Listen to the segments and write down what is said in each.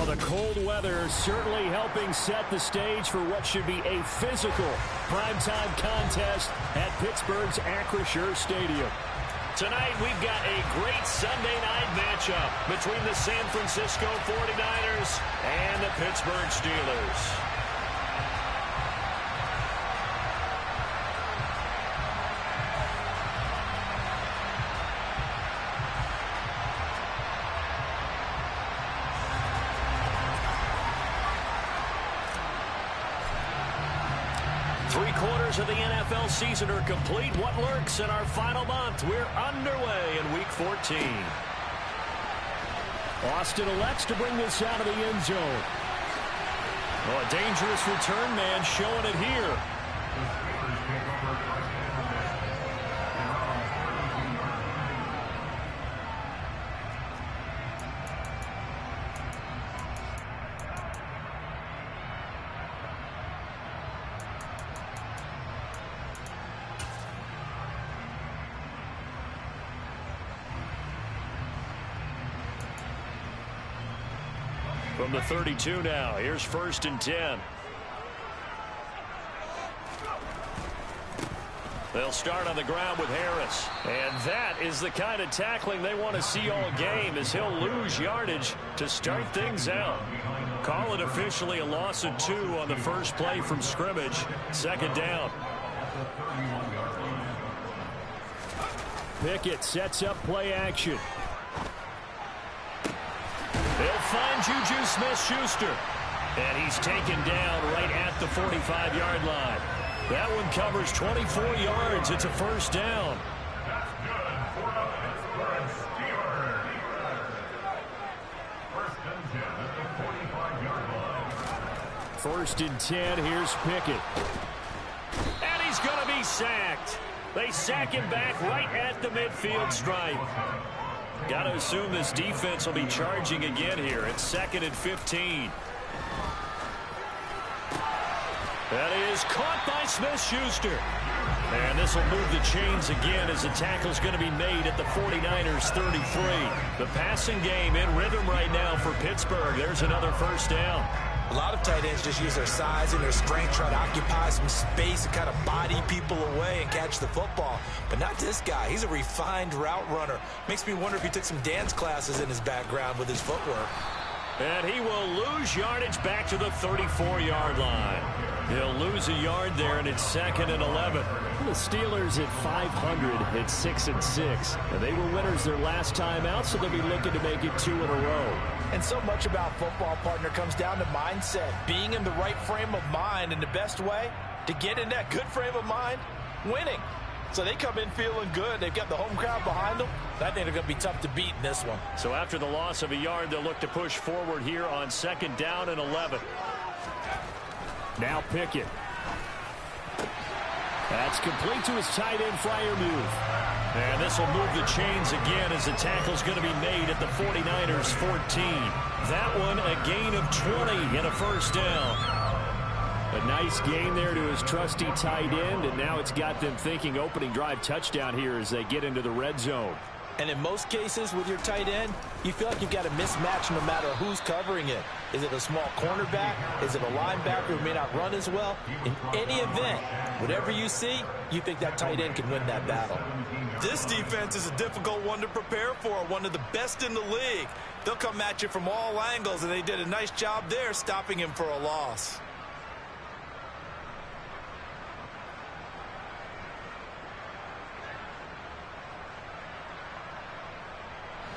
Well, the cold weather certainly helping set the stage for what should be a physical primetime contest at Pittsburgh's Acrisure Stadium. Tonight, we've got a great Sunday night matchup between the San Francisco 49ers and the Pittsburgh Steelers. Three-quarters of the NFL season are complete. What lurks in our final month? We're underway in Week 14. Austin elects to bring this out of the end zone. Oh, a dangerous return man showing it here. From the 32 now, here's 1st and 10. They'll start on the ground with Harris. And that is the kind of tackling they want to see all game, as he'll lose yardage to start things out. Call it officially a loss of 2 on the first play from scrimmage. 2nd down. Pickett sets up play action. They'll find Juju Smith-Schuster. And he's taken down right at the 45-yard line. That one covers 24 yards. It's a 1st down. That's good for the Pittsburgh Steelers. 1st and 10 at the 45-yard line. 1st and 10. Here's Pickett. And he's going to be sacked. They sack him back right at the midfield stripe. Got to assume this defense will be charging again here. It's 2nd and 15. That is caught by Smith-Schuster. And this will move the chains again as the tackle's going to be made at the 49ers 33. The passing game in rhythm right now for Pittsburgh. There's another 1st down. A lot of tight ends just use their size and their strength, try to occupy some space and kind of body people away and catch the football. But not this guy. He's a refined route runner. Makes me wonder if he took some dance classes in his background with his footwork. And he will lose yardage back to the 34-yard line. He'll lose a yard there, and it's 2nd and 11. The Steelers at 500 at 6-6. And they were winners their last time out, so they'll be looking to make it 2 in a row. And so much about football, partner, comes down to mindset. Being in the right frame of mind, and the best way to get in that good frame of mind, winning. So they come in feeling good. They've got the home crowd behind them. I think they're going to be tough to beat in this one. So after the loss of a yard, they'll look to push forward here on 2nd down and 11. Now Pickett. That's complete to his tight end flyer move. And this will move the chains again as the tackle's going to be made at the 49ers 14. That one a gain of 20 and a 1st down. A nice gain there to his trusty tight end, and now it's got them thinking opening drive touchdown here as they get into the red zone. And in most cases with your tight end, you feel like you've got a mismatch no matter who's covering it. Is it a small cornerback? Is it a linebacker who may not run as well? In any event, whatever you see, you think that tight end can win that battle. This defense is a difficult one to prepare for, one of the best in the league. They'll come at you from all angles, and they did a nice job there stopping him for a loss.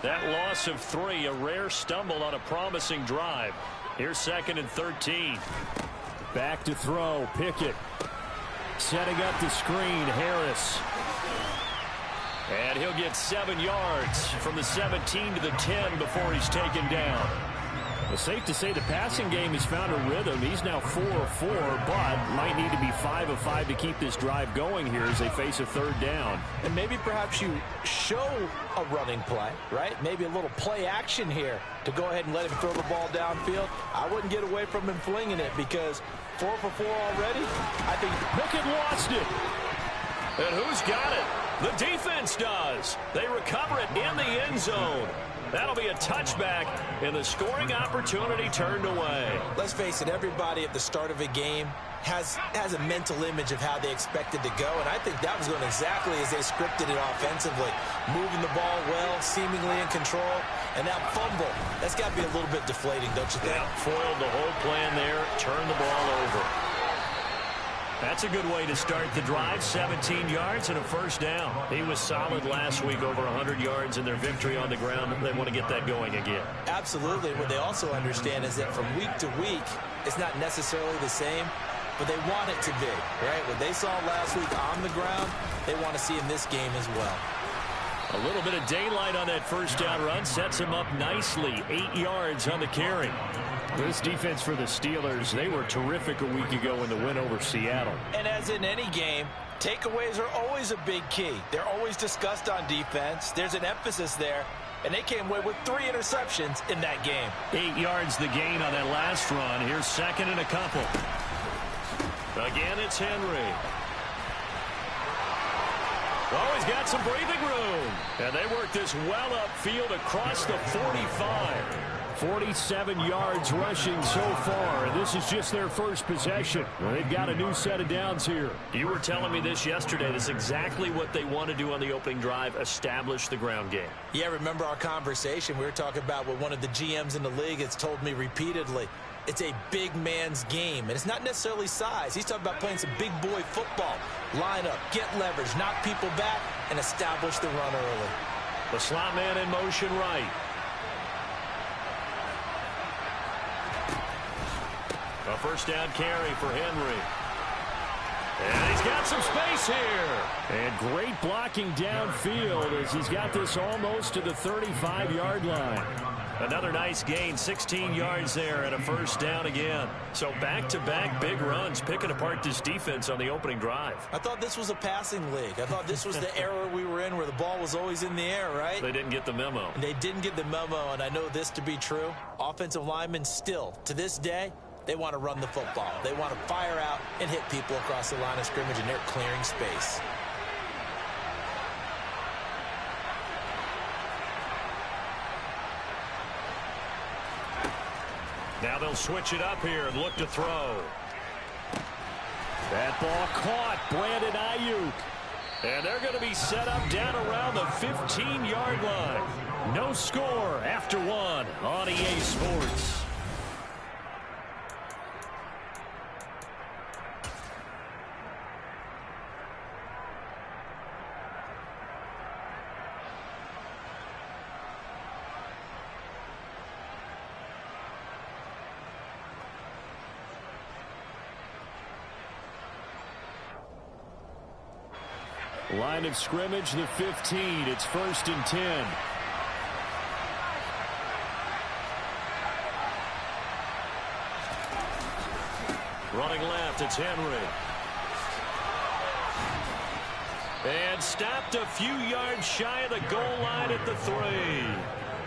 That loss of 3, a rare stumble on a promising drive. Here's 2nd and 13. Back to throw, Pickett. Setting up the screen, Harris. And he'll get 7 yards from the 17 to the 10 before he's taken down. Well, safe to say the passing game has found a rhythm. He's now 4 of 4, but might need to be 5 of 5 to keep this drive going here as they face a 3rd down. And maybe perhaps you show a running play, right? Maybe a little play action here to go ahead and let him throw the ball downfield. I wouldn't get away from him flinging it because 4 for 4 already. I think Pickett lost it. And who's got it? The defense does. They recover it in the end zone. That'll be a touchback, and the scoring opportunity turned away. Let's face it, everybody at the start of a game has a mental image of how they expect it to go, and I think that was going exactly as they scripted it offensively. Moving the ball well, seemingly in control, and that fumble, that's got to be a little bit deflating, don't you think? Yeah, foiled the whole plan there, turned the ball over. That's a good way to start the drive. 17 yards and a first down. He was solid last week, over 100 yards in their victory on the ground. They want to get that going again. Absolutely. What they also understand is that from week to week, it's not necessarily the same, but they want it to be, right? What they saw last week on the ground, they want to see in this game as well. A little bit of daylight on that first down run sets him up nicely. 8 yards on the carry. This defense for the Steelers, they were terrific a week ago in the win over Seattle. And as in any game, takeaways are always a big key. They're always discussed on defense. There's an emphasis there, and they came away with 3 interceptions in that game. 8 yards the gain on that last run. Here's second and a couple. Again, it's Henry. Oh, he's got some breathing room. And they work this well upfield across the 45. 47 yards rushing so far, and this is just their first possession. They've got a new set of downs here. You were telling me this yesterday. This is exactly what they want to do on the opening drive, establish the ground game. Yeah, remember our conversation? We were talking about what one of the GMs in the league has told me repeatedly. It's a big man's game, and it's not necessarily size. He's talking about playing some big boy football. Line up, get leverage, knock people back, and establish the run early. The slot man in motion right. A first down carry for Henry. And he's got some space here. And great blocking downfield as he's got this almost to the 35-yard line. Another nice gain, 16 yards there and a first down again. So back-to-back big runs, picking apart this defense on the opening drive. I thought this was a passing league. I thought this was the era we were in where the ball was always in the air, right? They didn't get the memo. And they didn't get the memo, and I know this to be true. Offensive linemen still, to this day, they want to run the football. They want to fire out and hit people across the line of scrimmage, and they're clearing space. Now they'll switch it up here and look to throw. That ball caught. Brandon Ayuk. And they're going to be set up down around the 15-yard line. No score after one on EA Sports. Line of scrimmage, the 15. It's 1st and 10. Running left, it's Henry. And stopped a few yards shy of the goal line at the 3.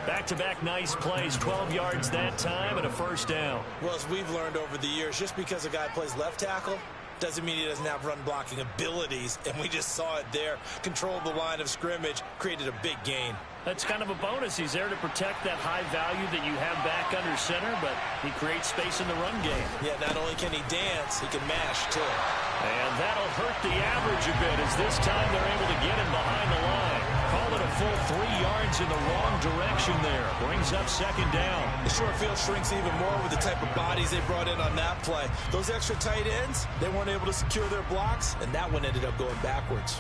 Back-to-back nice plays, 12 yards that time and a first down. Well, as we've learned over the years, just because a guy plays left tackle doesn't mean he doesn't have run blocking abilities, and we just saw it there. Controlled the line of scrimmage, created a big gain. That's kind of a bonus. He's there to protect that high value that you have back under center, but he creates space in the run game. Yeah, not only can he dance, he can mash, too. And that'll hurt the average a bit as this time they're able to get him behind the line. Call it a full 3 yards in the wrong direction there. Brings up second down. The short field shrinks even more with the type of bodies they brought in on that play. Those extra tight ends, they weren't able to secure their blocks, and that one ended up going backwards.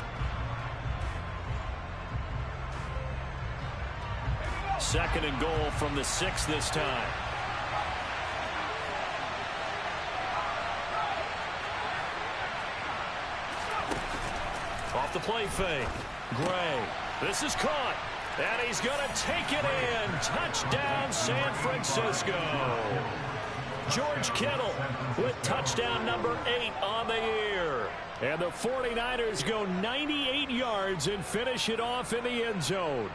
Second and goal from the 6 this time. Off the play fake. Gray. This is caught. And he's going to take it in. Touchdown, San Francisco. George Kittle with touchdown number 8 on the year. And the 49ers go 98 yards and finish it off in the end zone.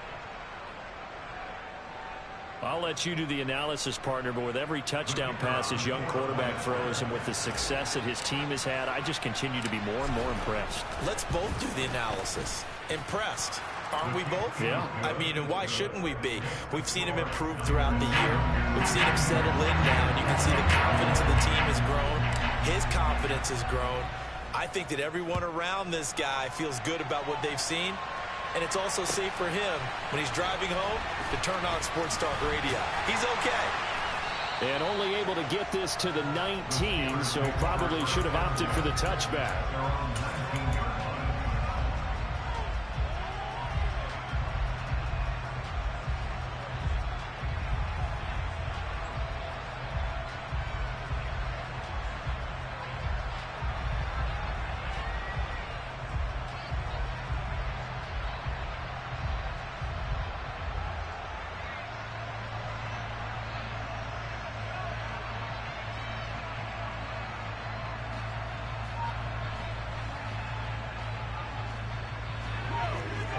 I'll let you do the analysis, partner, but with every touchdown pass his young quarterback throws and with the success that his team has had, I just continue to be more and more impressed. Let's both do the analysis. Impressed. Aren't we both? Yeah. I mean, and why shouldn't we be? We've seen him improve throughout the year. We've seen him settle in now, and you can see the confidence of the team has grown. His confidence has grown. I think that everyone around this guy feels good about what they've seen, and it's also safe for him when he's driving home to turn on Sports Talk Radio. He's okay. And only able to get this to the 19, so probably should have opted for the touchback.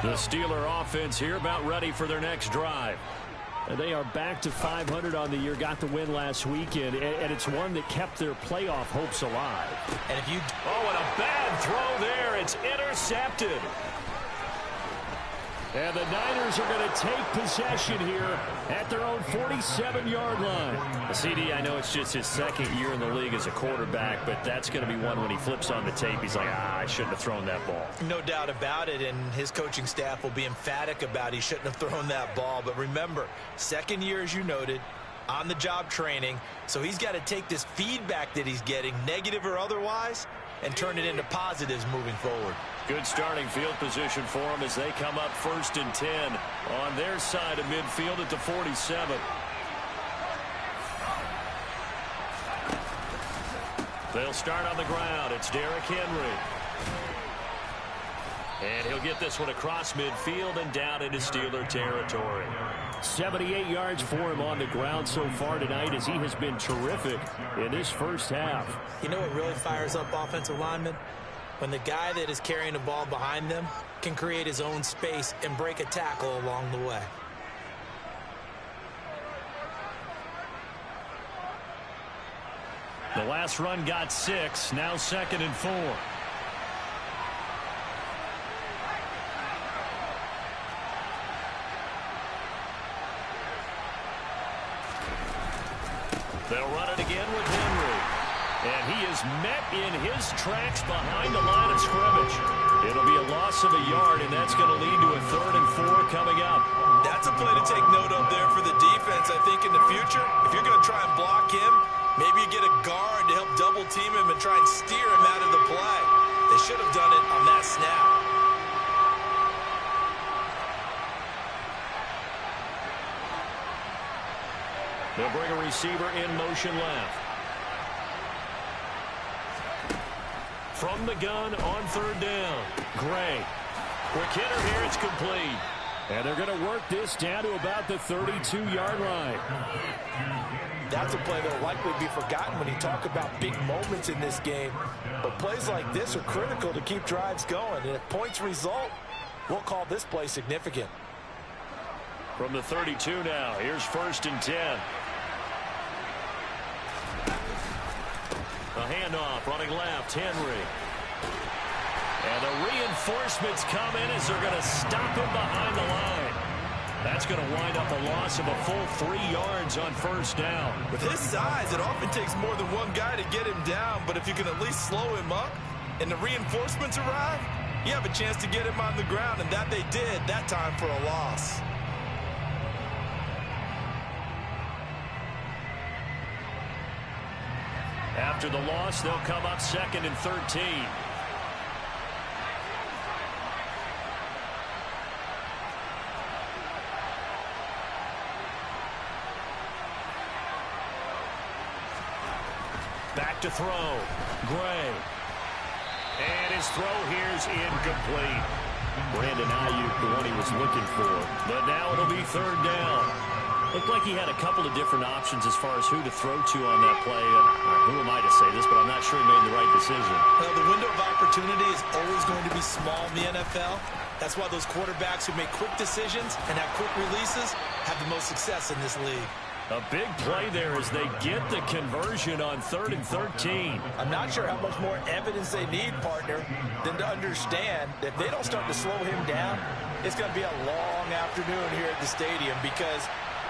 The Steeler offense here about ready for their next drive. And they are back to 500 on the year, got the win last weekend, and it's one that kept their playoff hopes alive. And if you... Oh, and a bad throw there. It's intercepted. And the Niners are going to take possession here at their own 47-yard line. CD, I know it's just his second year in the league as a quarterback, but that's going to be one when he flips on the tape. He's like, I shouldn't have thrown that ball. No doubt about it, and his coaching staff will be emphatic about he shouldn't have thrown that ball. But remember, second year, as you noted, on-the-job training, so he's got to take this feedback that he's getting, negative or otherwise, and turn it into positives moving forward. Good starting field position for them as they come up 1st and 10 on their side of midfield at the 47. They'll start on the ground. It's Derrick Henry. And he'll get this one across midfield and down into Steeler territory. 78 yards for him on the ground so far tonight as he has been terrific in this first half. You know what really fires up offensive linemen? When the guy that is carrying the ball behind them can create his own space and break a tackle along the way. The last run got 6, now 2nd and 4. They'll run it again with Henry. And he is met in his tracks behind the line of scrimmage. It'll be a loss of a yard, and that's going to lead to a 3rd and 4 coming up. That's a play to take note of there for the defense, I think, in the future. If you're going to try and block him, maybe you get a guard to help double team him and try and steer him out of the play. They should have done it on that snap. They'll bring a receiver in motion left. From the gun on 3rd down. Gray. Quick hitter here. It's complete. And they're going to work this down to about the 32-yard line. That's a play that will likely be forgotten when you talk about big moments in this game. But plays like this are critical to keep drives going. And if points result, we'll call this play significant. From the 32 now. Here's 1st and 10. A handoff running left. Henry. And the reinforcements come in as they're going to stop him behind the line. That's going to wind up a loss of a full 3 yards on 1st down. With his size, it often takes more than one guy to get him down. But if you can at least slow him up and the reinforcements arrive, you have a chance to get him on the ground. And that they did that time for a loss. After the loss, they'll come up 2nd and 13. Back to throw. Gray. And his throw here's incomplete. Brandon Ayuk, the one he was looking for. But now it'll be 3rd down. Looked like he had a couple of different options as far as who to throw to on that play. And who am I to say this, but I'm not sure he made the right decision. Well, the window of opportunity is always going to be small in the NFL. That's why those quarterbacks who make quick decisions and have quick releases have the most success in this league. A big play there as they get the conversion on 3rd and 13. I'm not sure how much more evidence they need, partner, than to understand that if they don't start to slow him down, it's going to be a long afternoon here at the stadium because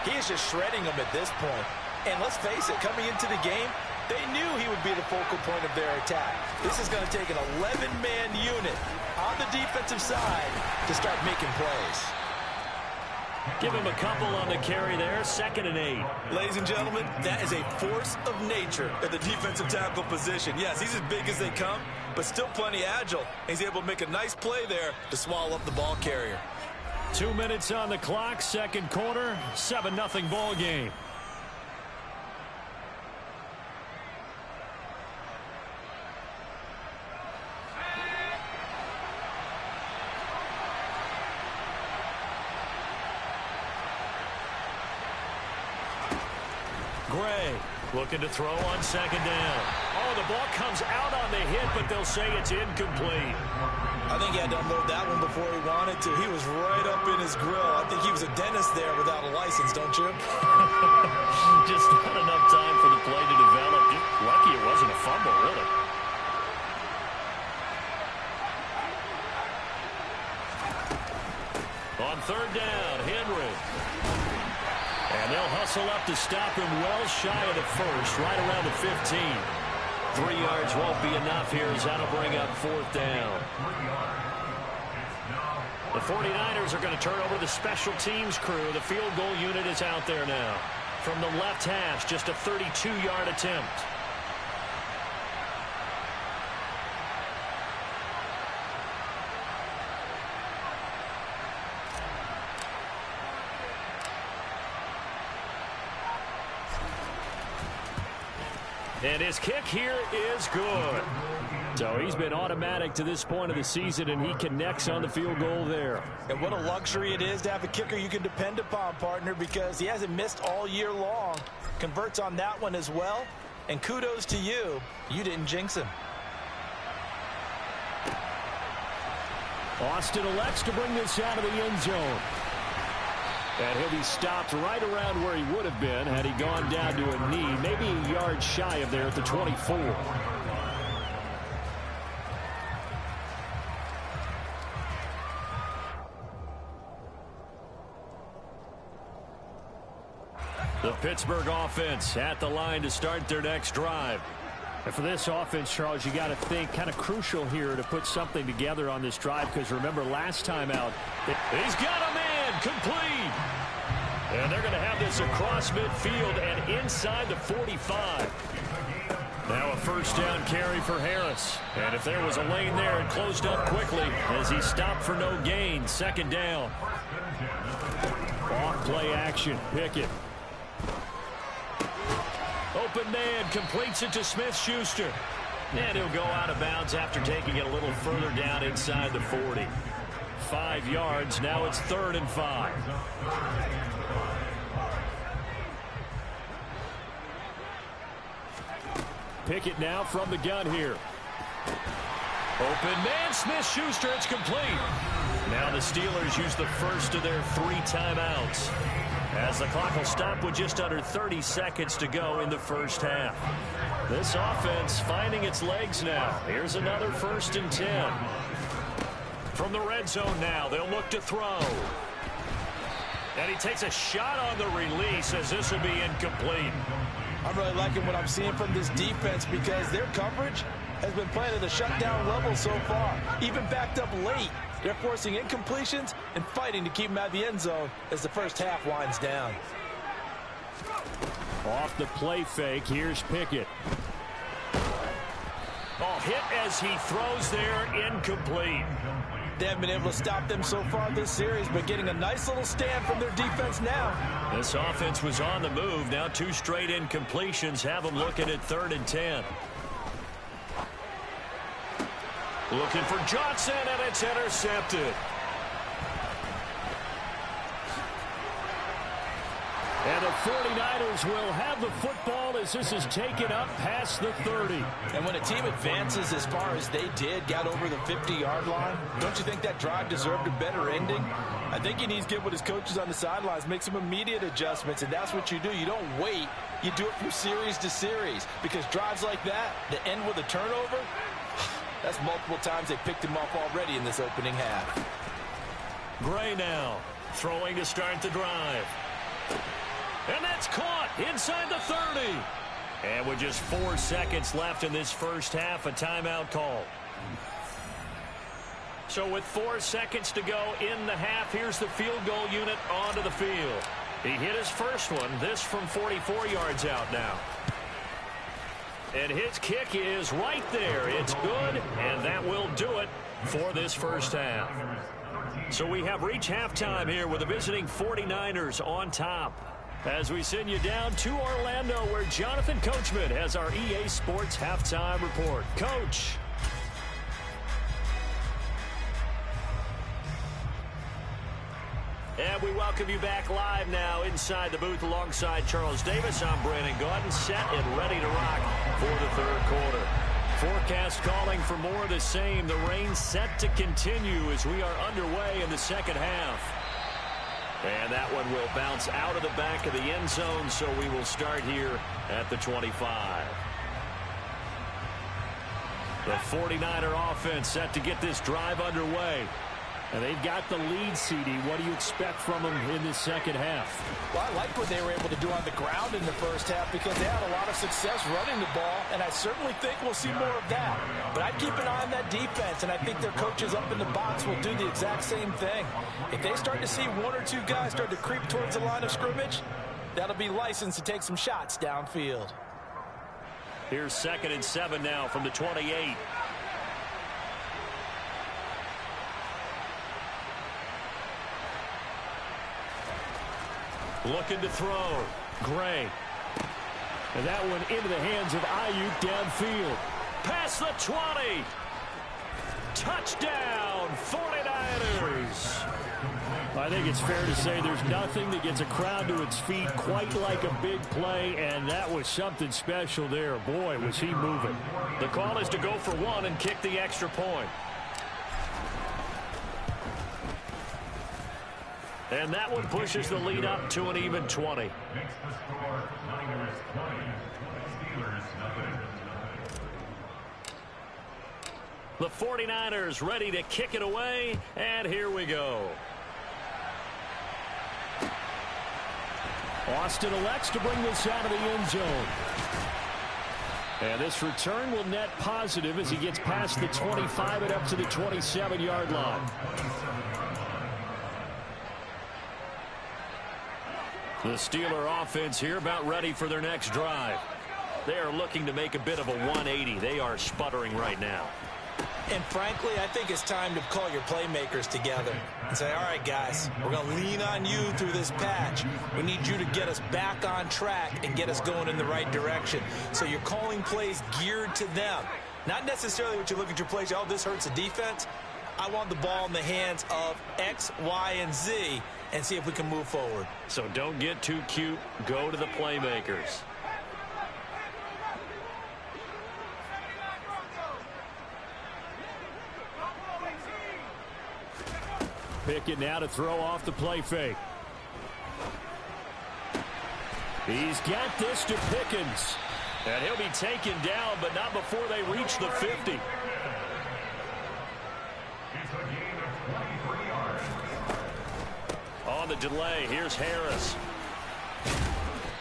he is just shredding them at this point. And let's face it, coming into the game, they knew he would be the focal point of their attack. This is going to take an 11-man unit on the defensive side to start making plays. Give him a couple on the carry there, 2nd and 8. Ladies and gentlemen, that is a force of nature at the defensive tackle position. Yes, he's as big as they come, but still plenty agile. He's able to make a nice play there to swallow up the ball carrier. 2 minutes on the clock, 2nd quarter, 7-0 ball game. Gray looking to throw on 2nd down. Oh, the ball comes out on the hit, but they'll say it's incomplete. I think he had to unload that one before he wanted to. He was right up in his grill. I think he was a dentist there without a license, don't you? Just not enough time for the play to develop. Just lucky it wasn't a fumble, really. On 3rd down, Henry. And they'll hustle up to stop him well shy of the first, right around the 15. 3 yards won't be enough here as that'll bring up 4th down. The 49ers are going to turn over the special teams crew. The field goal unit is out there now. From the left hash, just a 32-yard attempt. And his kick here is good. So he's been automatic to this point of the season, and he connects on the field goal there. And what a luxury it is to have a kicker you can depend upon, partner, because he hasn't missed all year long. Converts on that one as well. And kudos to you. You didn't jinx him. Austin elects to bring this out of the end zone. And he'll be stopped right around where he would have been had he gone down to a knee, maybe a yard shy of there at the 24. The Pittsburgh offense at the line to start their next drive. And for this offense, Charles, you got to think kind of crucial here to put something together on this drive, because remember last time out, he's got a man complete. And they're going to have this across midfield and inside the 45. Now a 1st down carry for Harris. And if there was a lane there, it closed up quickly as he stopped for no gain. 2nd down. Off play action. Pickett. Open man, completes it to Smith-Schuster. And he'll go out of bounds after taking it a little further down inside the 40. 5 yards, now it's 3rd and 5. Pickett now from the gun here. Open man, Smith-Schuster, it's complete. Now the Steelers use the first of their 3 timeouts, as the clock will stop with just under 30 seconds to go in the first half. This offense finding its legs now. Here's another 1st and 10. From the red zone now, they'll look to throw. And he takes a shot on the release as this will be incomplete. I'm really liking what I'm seeing from this defense because their coverage has been playing at a shutdown level so far. Even backed up late, they're forcing incompletions and fighting to keep them out of the end zone as the first half winds down. Off the play fake, here's Pickett. Oh, hit as he throws there, incomplete. They haven't been able to stop them so far this series, but getting a nice little stand from their defense now. This offense was on the move. Now 2 straight incompletions have them looking at 3rd and 10. Looking for Johnson, and it's intercepted. And the 49ers will have the football as this is taken up past the 30. And when a team advances as far as they did, got over the 50-yard line, don't you think that drive deserved a better ending? I think he needs to get with his coaches on the sidelines, make some immediate adjustments, and that's what you do. You don't wait. You do it from series to series, because drives like that end with a turnover, that's multiple times they picked him off already in this opening half. Gray now throwing to start the drive. And that's caught inside the 30. And with just 4 seconds left in this first half, a timeout call. So with 4 seconds to go in the half, here's the field goal unit onto the field. He hit his first one, this from 44 yards out now. And his kick is right there. It's good, and that will do it for this first half. So we have reached halftime here with the visiting 49ers on top. As we send you down to Orlando, where Jonathan Coachman has our EA Sports Halftime Report. Coach. And we welcome you back live now inside the booth alongside Charles Davis. I'm Brandon Gaudin, set and ready to rock for the third quarter. Forecast calling for more of the same. The rain set to continue as we are underway in the second half. And that one will bounce out of the back of the end zone, so we will start here at the 25. The 49er offense set to get this drive underway. And they've got the lead, CD. What do you expect from them in this second half? Well, I liked what they were able to do on the ground in the first half because they had a lot of success running the ball, and I certainly think we'll see more of that. But I'd keep an eye on that defense, and I think their coaches up in the box will do the exact same thing. If they start to see one or two guys start to creep towards the line of scrimmage, that'll be licensed to take some shots downfield. Here's 2nd and 7 now from the 28. Looking to throw. Gray. And that one into the hands of Ayuk downfield. Past the 20. Touchdown, 49ers. I think it's fair to say there's nothing that gets a crowd to its feet quite like a big play, and that was something special there. Boy, was he moving. The call is to go for one and kick the extra point. And that one pushes the lead up to an even 20. Next to score, Niners 20, Steelers nothing. The 49ers ready to kick it away, and here we go. Austin elects to bring this out of the end zone. And this return will net positive as he gets past the 25 and up to the 27-yard line. The Steeler offense here about ready for their next drive. They are looking to make a bit of a 180. They are sputtering right now. And frankly, I think it's time to call your playmakers together and say, all right, guys, we're going to lean on you through this patch. We need you to get us back on track and get us going in the right direction. So you're calling plays geared to them. Not necessarily what you look at your plays, oh, this hurts the defense. I want the ball in the hands of X, Y, and Z and see if we can move forward. So don't get too cute. Go to the playmakers. Pickett now to throw off the play fake. He's got this to Pickens. And he'll be taken down, but not before they reach the 50. It's a gain of 23 yards. On the delay, here's Harris.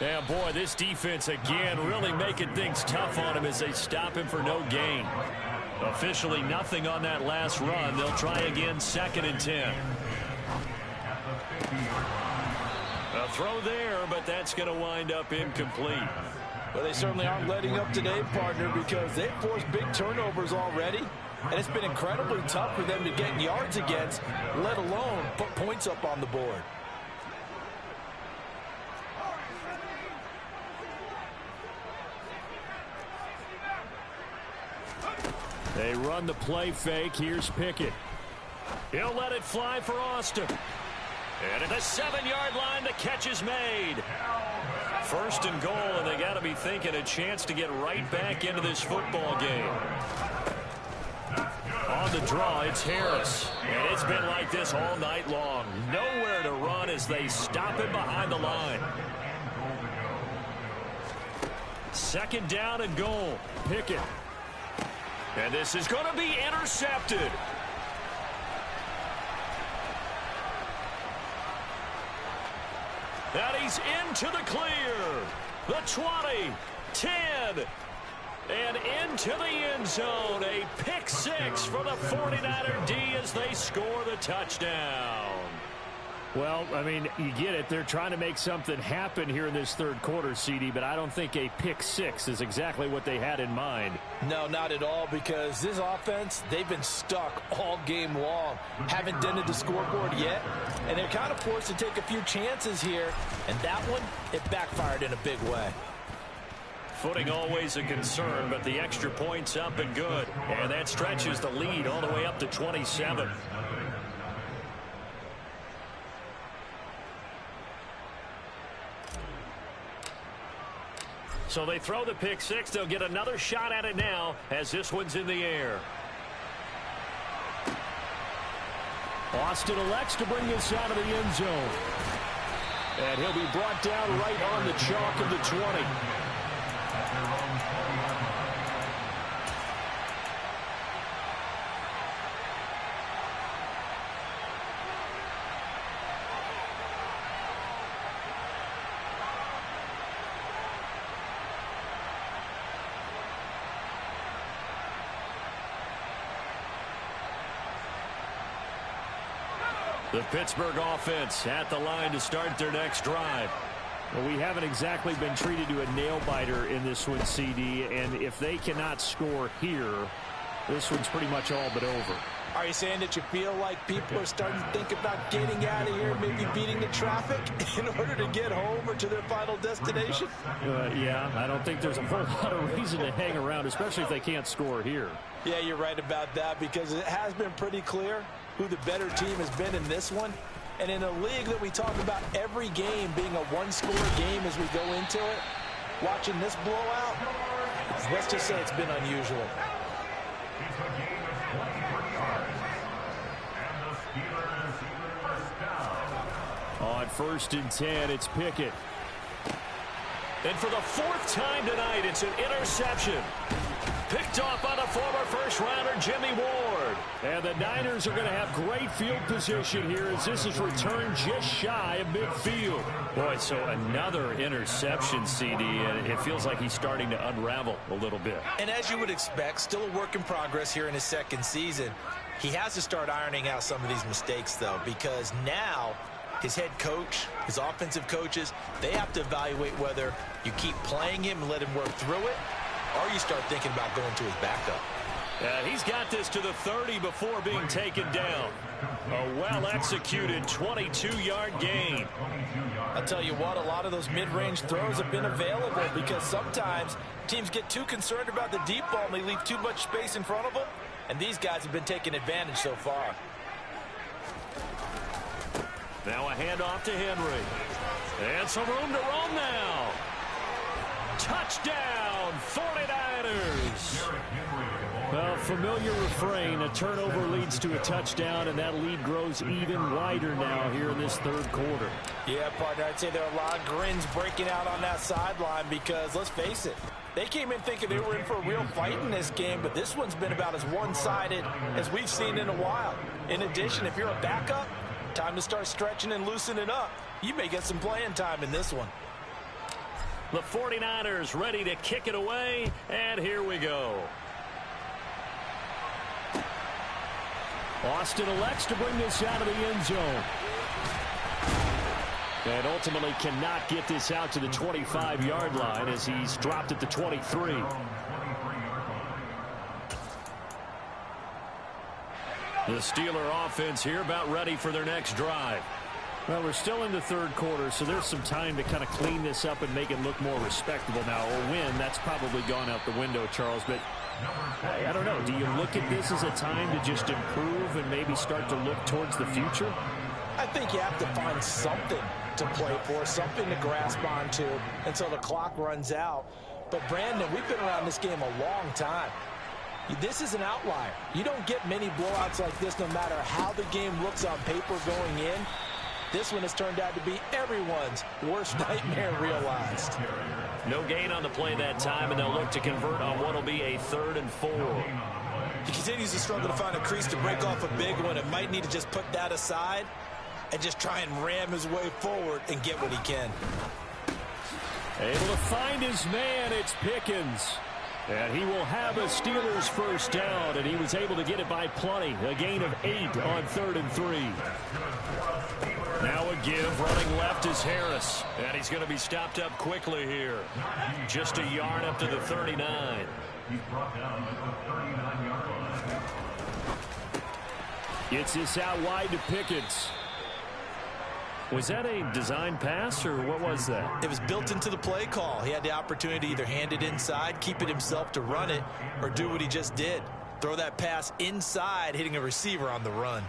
Yeah, boy, this defense again really making things tough on him as they stop him for no gain. Officially nothing on that last run. They'll try again, 2nd and 10. A throw there, but that's going to wind up incomplete. Well, they certainly aren't letting up today, partner, because they've forced big turnovers already. And it's been incredibly tough for them to get yards against, let alone put points up on the board. They run the play fake. Here's Pickett. He'll let it fly for Austin. And at the 7-yard line, the catch is made. First and goal, and they got to be thinking a chance to get right back into this football game. On the draw, it's Harris. And it's been like this all night long. Nowhere to run as they stop him behind the line. Second down and goal. Pickett. And this is going to be intercepted. And he's into the clear. The 20, 10, and into the end zone. A pick six for the 49er D as they score the touchdown. Well, I mean, you get it. They're trying to make something happen here in this third quarter, CD, but I don't think a pick six is exactly what they had in mind. No, not at all, because this offense, they've been stuck all game long. Haven't dented the scoreboard yet, and they're kind of forced to take a few chances here, and that one, it backfired in a big way. Footing always a concern, but the extra point's up and good, and that stretches the lead all the way up to 27. So they throw the pick six. They'll get another shot at it now as this one's in the air. Austin elects to bring this out of the end zone. And he'll be brought down right on the chalk of the 20. The Pittsburgh offense at the line to start their next drive. Well, we haven't exactly been treated to a nail-biter in this one, CD, and if they cannot score here, this one's pretty much all but over. Are you saying that you feel like people are starting to think about getting out of here, maybe beating the traffic in order to get home or to their final destination? Yeah, I don't think there's a whole lot of reason to hang around, especially if they can't score here. Yeah, you're right about that, because it has been pretty clear who the better team has been in this one. And in a league that we talk about every game being a one-score game as we go into it, watching this blowout, let's just say it's been unusual. On 1st and 10, it's Pickett. And for the 4th time tonight, it's an interception. Picked off by the former first-rounder Jimmy Ward. And the Niners are going to have great field position here as this is returned just shy of midfield. Boy, so another interception, CD, and it feels like he's starting to unravel a little bit. And as you would expect, still a work in progress here in his second season. He has to start ironing out some of these mistakes, though, because now his head coach, his offensive coaches, they have to evaluate whether you keep playing him and let him work through it, or you start thinking about going to his backup. He's got this to the 30 before being taken down. A well-executed 22-yard gain. I'll tell you what, a lot of those mid-range throws have been available because sometimes teams get too concerned about the deep ball and they leave too much space in front of them, and these guys have been taking advantage so far. Now a handoff to Henry. And some room to roam now. Touchdown, 49ers. Well, familiar refrain. A turnover leads to a touchdown, and that lead grows even wider now here in this third quarter. Yeah, partner, I'd say there are a lot of grins breaking out on that sideline because, let's face it, they came in thinking they were in for a real fight in this game, but this one's been about as one-sided as we've seen in a while. In addition, if you're a backup, time to start stretching and loosening up. You may get some playing time in this one. The 49ers ready to kick it away, and here we go. Austin elects to bring this out of the end zone. And ultimately cannot get this out to the 25-yard line as he's dropped at the 23. The Steeler offense here about ready for their next drive. Well, we're still in the third quarter, so there's some time to kind of clean this up and make it look more respectable now. Or win, that's probably gone out the window, Charles. But I don't know. Do you look at this as a time to just improve and maybe start to look towards the future? I think you have to find something to play for, something to grasp onto until the clock runs out. But, Brandon, we've been around this game a long time. This is an outlier. You don't get many blowouts like this no matter how the game looks on paper going in. This one has turned out to be everyone's worst nightmare realized. No gain on the play that time, and they'll look to convert on what will be a 3rd and 4. He continues to struggle to find a crease to break off a big one and might need to just put that aside and just try and ram his way forward and get what he can. Able to find his man, it's Pickens. And he will have a Steelers first down, and he was able to get it by plenty. A gain of 8 on 3rd and 3. Now a give, running left is Harris. And he's going to be stopped up quickly here. Just a yard up to the 39. He's brought down at the 39-yard line. Gets this out wide to Pickens. Was that a design pass, or what was that? It was built into the play call. He had the opportunity to either hand it inside, keep it himself to run it, or do what he just did. Throw that pass inside, hitting a receiver on the run.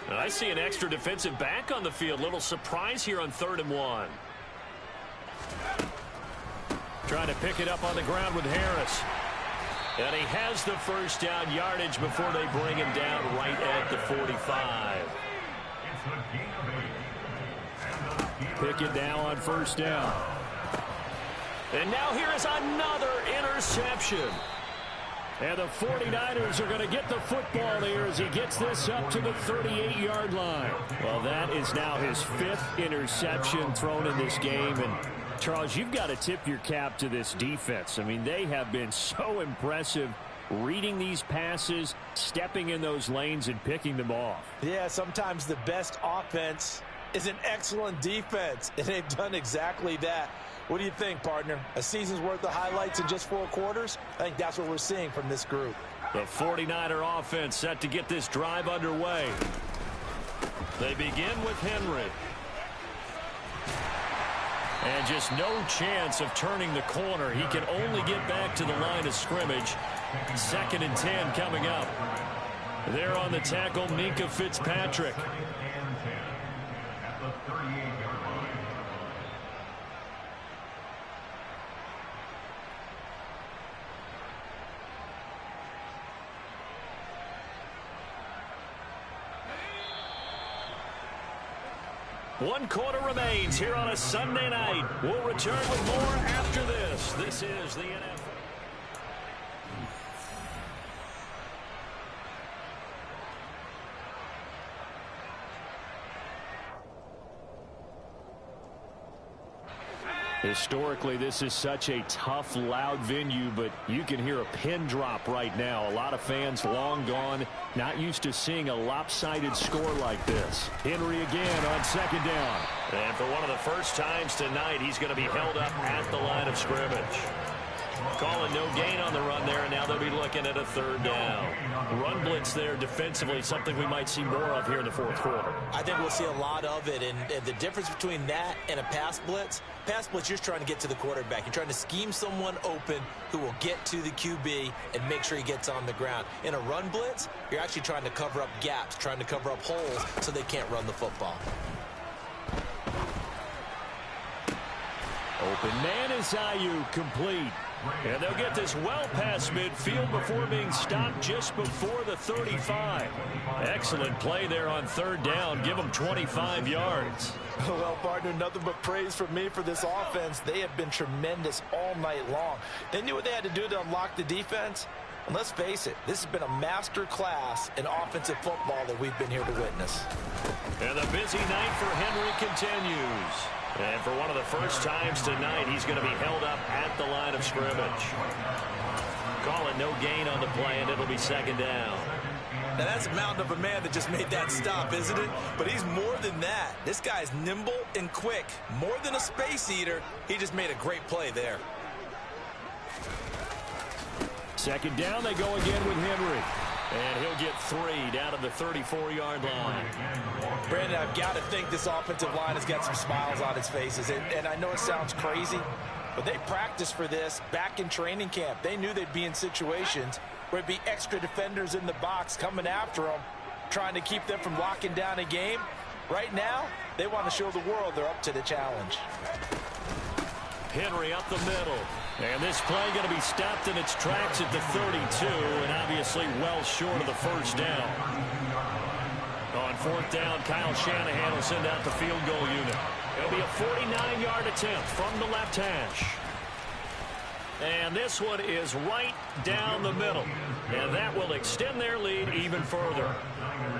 And I see an extra defensive back on the field. Little surprise here on 3rd and 1. Trying to pick it up on the ground with Harris. And he has the first down yardage before they bring him down right at the 45. Pick it now on first down. And now here is another interception. And the 49ers are going to get the football here as he gets this up to the 38-yard line. Well, that is now his 5th interception thrown in this game. And, Charles, you've got to tip your cap to this defense. I mean, they have been so impressive reading these passes, stepping in those lanes, and picking them off. Yeah, sometimes the best offense is an excellent defense, and they've done exactly that. What do you think, partner? A season's worth of highlights in just 4 quarters? I think that's what we're seeing from this group. The 49er offense set to get this drive underway. They begin with Henry. And just no chance of turning the corner. He can only get back to the line of scrimmage. 2nd and 10 coming up. There on the tackle, Minka Fitzpatrick. One quarter remains here on a Sunday night. We'll return with more after this. This is the NFL. Historically, this is such a tough, loud venue, but you can hear a pin drop right now. A lot of fans long gone, not used to seeing a lopsided score like this. Henry again on 2nd down. And for one of the first times tonight, he's going to be held up at the line of scrimmage. Calling no gain on the run there, and now they'll be looking at a 3rd down. Run blitz there defensively, something we might see more of here in the 4th quarter. I think we'll see a lot of it, and the difference between that and a pass blitz, you're just trying to get to the quarterback. You're trying to scheme someone open who will get to the QB and make sure he gets on the ground. In a run blitz, you're actually trying to cover up gaps, trying to cover up holes so they can't run the football. Open man is Ayuk, complete. And they'll get this well past midfield before being stopped just before the 35. Excellent play there on 3rd down. Give them 25 yards. Well, partner, nothing but praise from me for this offense. They have been tremendous all night long. They knew what they had to do to unlock the defense. And let's face it, this has been a master class in offensive football that we've been here to witness. And the busy night for Henry continues. And for one of the first times tonight, he's going to be held up at the line of scrimmage. Calling no gain on the play, and it'll be 2nd down. Now, that's a mountain of a man that just made that stop, isn't it? But he's more than that. This guy's nimble and quick. More than a space eater, he just made a great play there. 2nd down, they go again with Henry. And he'll get 3 down to the 34-yard line. Brandon, I've got to think this offensive line has got some smiles on its faces. And I know it sounds crazy, but they practiced for this back in training camp. They knew they'd be in situations where it'd be extra defenders in the box coming after them. trying to keep them from locking down a game. Right now, they want to show the world they're up to the challenge. Henry up the middle. And this play going to be stopped in its tracks at the 32, and obviously well short of the first down. On fourth down, Kyle Shanahan will send out the field goal unit. It'll be a 49-yard attempt from the left hash. And this one is right down the middle. And that will extend their lead even further.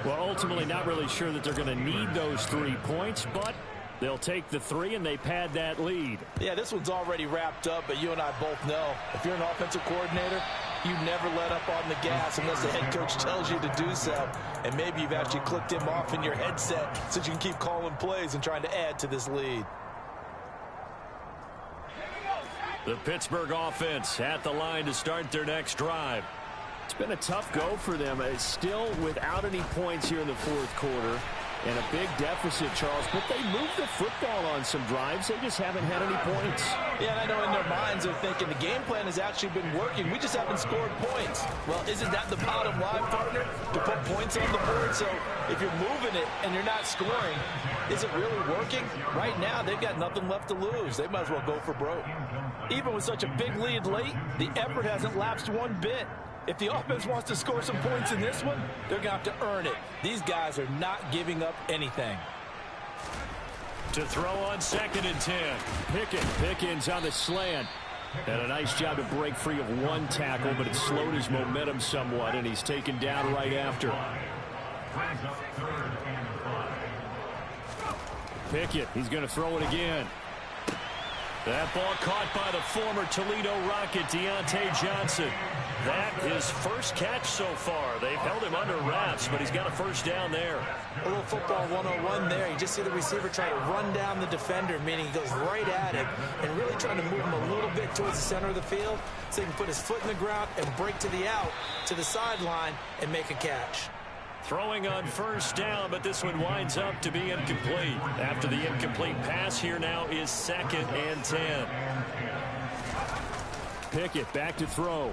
Well, ultimately not really sure that they're going to need those 3 points, but they'll take the 3 and they pad that lead. Yeah, this one's already wrapped up, but you and I both know if you're an offensive coordinator, you never let up on the gas unless the head coach tells you to do so. And maybe you've actually clicked him off in your headset so you can keep calling plays and trying to add to this lead. The Pittsburgh offense at the line to start their next drive. It's been a tough go for them. It's still without any points here in the fourth quarter. And a big deficit, Charles, but they moved the football on some drives. They just haven't had any points. Yeah, and I know in their minds they're thinking the game plan has actually been working. We just haven't scored points. Well, isn't that the bottom line, partner? To put points on the board. So if you're moving it and you're not scoring, is it really working? Right now, they've got nothing left to lose. They might as well go for broke. Even with such a big lead late, the effort hasn't lapsed one bit. If the offense wants to score some points in this one, they're going to have to earn it. These guys are not giving up anything. To throw on 2nd and 10. Pickens on the slant. And a nice job to break free of one tackle, but it slowed his momentum somewhat, and he's taken down right after. Pickett, he's going to throw it again. That ball caught by the former Toledo Rocket, Deontay Johnson. That his first catch so far. They've held him under wraps, but he's got a first down there. A little football 101 there. You just see the receiver try to run down the defender, meaning he goes right at him and really trying to move him a little bit towards the center of the field so he can put his foot in the ground and break to the out, to the sideline, and make a catch. Throwing on first down, but this one winds up to be incomplete. After the incomplete pass, here now is 2nd and 10. Pickett back to throw.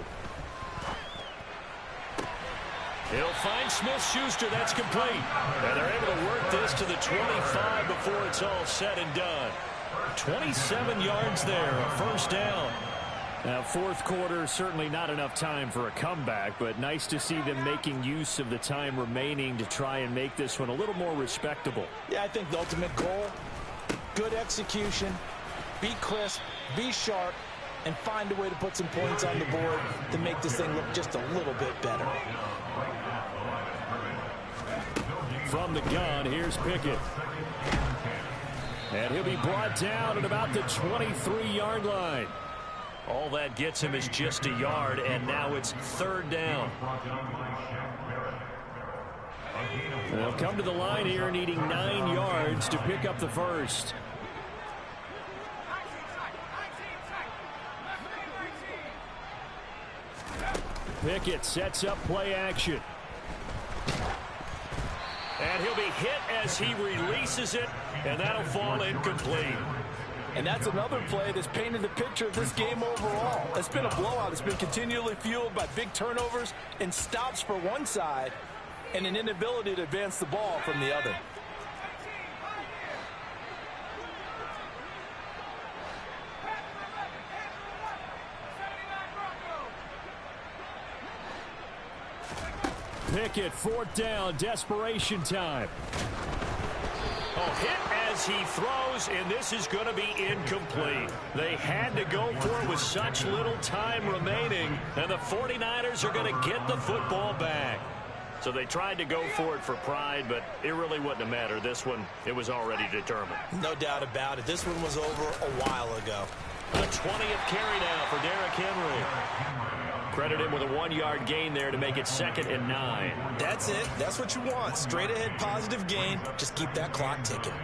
He'll find Smith-Schuster. That's complete. And they're able to work this to the 25 before it's all said and done. 27 yards there, a first down. Now, fourth quarter, certainly not enough time for a comeback, but nice to see them making use of the time remaining to try and make this one a little more respectable. Yeah, I think the ultimate goal, good execution, be crisp, be sharp, and find a way to put some points on the board to make this thing look just a little bit better. From the gun, here's Pickett. And he'll be brought down at about the 23-yard line. All that gets him is just a yard, and now it's 3rd down. They'll come to the line here needing 9 yards to pick up the first. Pickett sets up play action. And he'll be hit as he releases it, and that'll fall incomplete. And that's another play that's painted the picture of this game overall. It's been a blowout. It's been continually fueled by big turnovers and stops for one side and an inability to advance the ball from the other. Pickett, 4th down, desperation time. Oh, hit as he throws, and this is going to be incomplete. They had to go for it with such little time remaining, and the 49ers are going to get the football back. So they tried to go for it for pride, but it really wouldn't have mattered. This one, it was already determined. No doubt about it. This one was over a while ago. The 20th carry now for Derrick Henry. Credit him with a 1-yard gain there to make it 2nd and 9. That's it. That's what you want. Straight ahead positive gain. Just keep that clock ticking.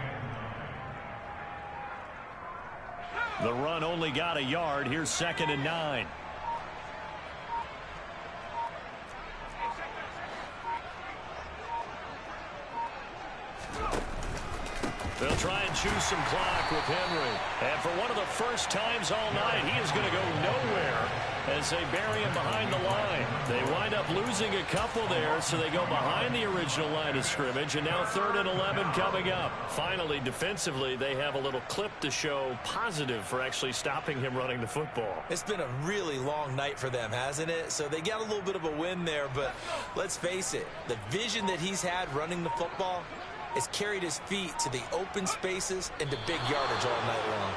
The run only got a yard. Here's 2nd and 9. They'll try and choose some clock with Henry. And for one of the first times all night, he is going to go nowhere as they bury him behind the line. They wind up losing a couple there, so they go behind the original line of scrimmage, and now 3rd and 11 coming up. Finally, defensively, they have a little clip to show positive for actually stopping him running the football. It's been a really long night for them, hasn't it? So they got a little bit of a win there, but let's face it, the vision that he's had running the football has carried his feet to the open spaces and to big yardage all night long.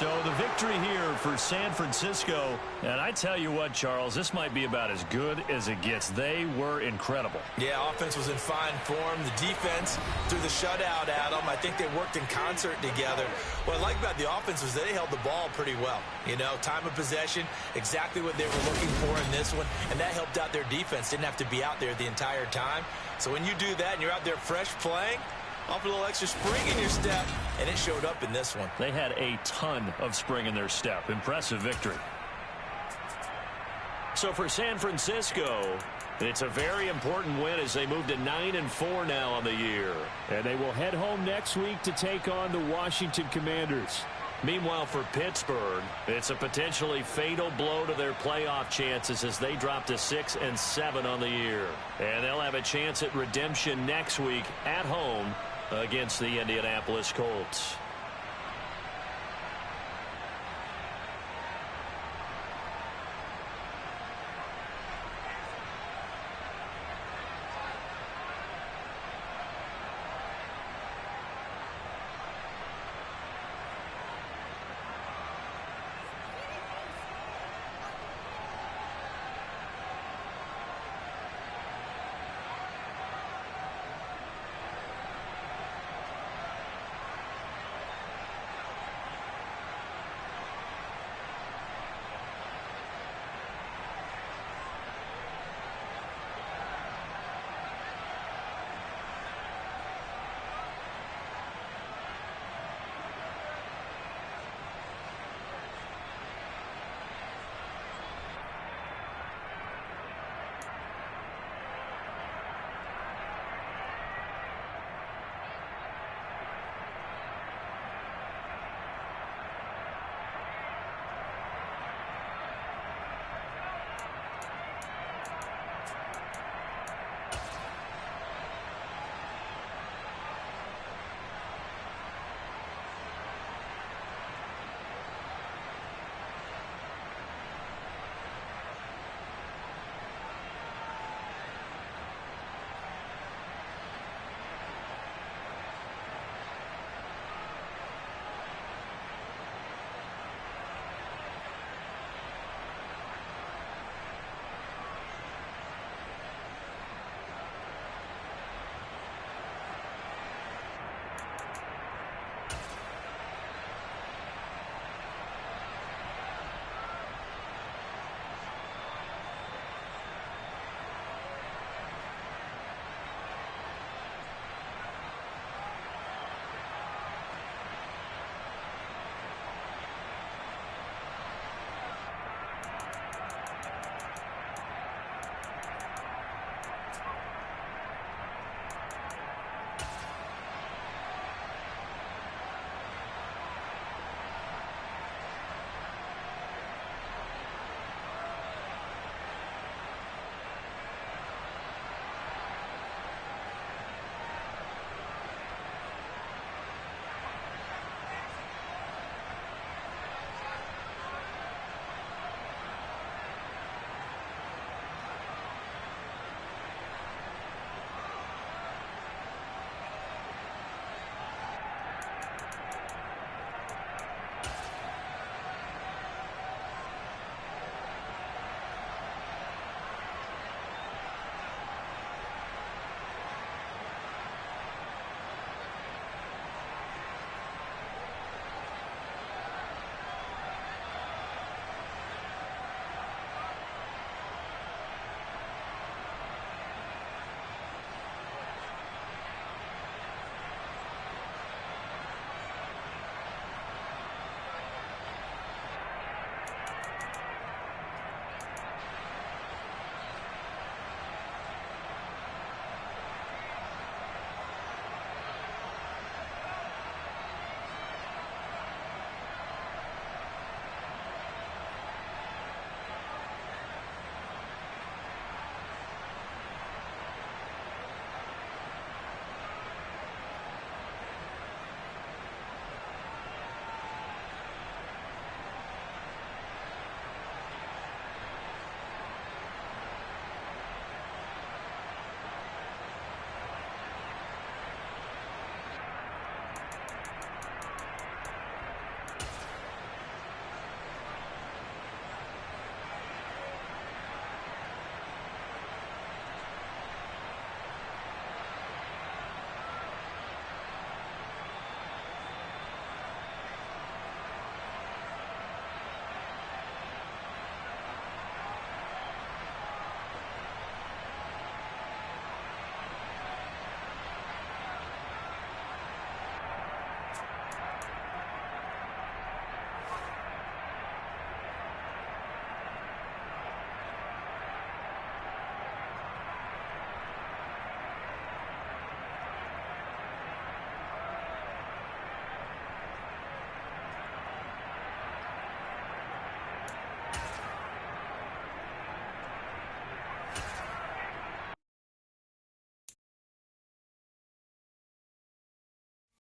So the victory here for San Francisco. And I tell you what, Charles, this might be about as good as it gets. They were incredible. Yeah, offense was in fine form. The defense threw the shutout at them. I think they worked in concert together. What I like about the offense was they held the ball pretty well. You know, time of possession, exactly what they were looking for in this one, and that helped out their defense. Didn't have to be out there the entire time. So when you do that and you're out there fresh playing, off a little extra spring in your step, and it showed up in this one. They had a ton of spring in their step. Impressive victory. So for San Francisco, it's a very important win as they move to 9-4 now on the year. And they will head home next week to take on the Washington Commanders. Meanwhile, for Pittsburgh, it's a potentially fatal blow to their playoff chances as they drop to 6-7 on the year. And they'll have a chance at redemption next week at home against the Indianapolis Colts.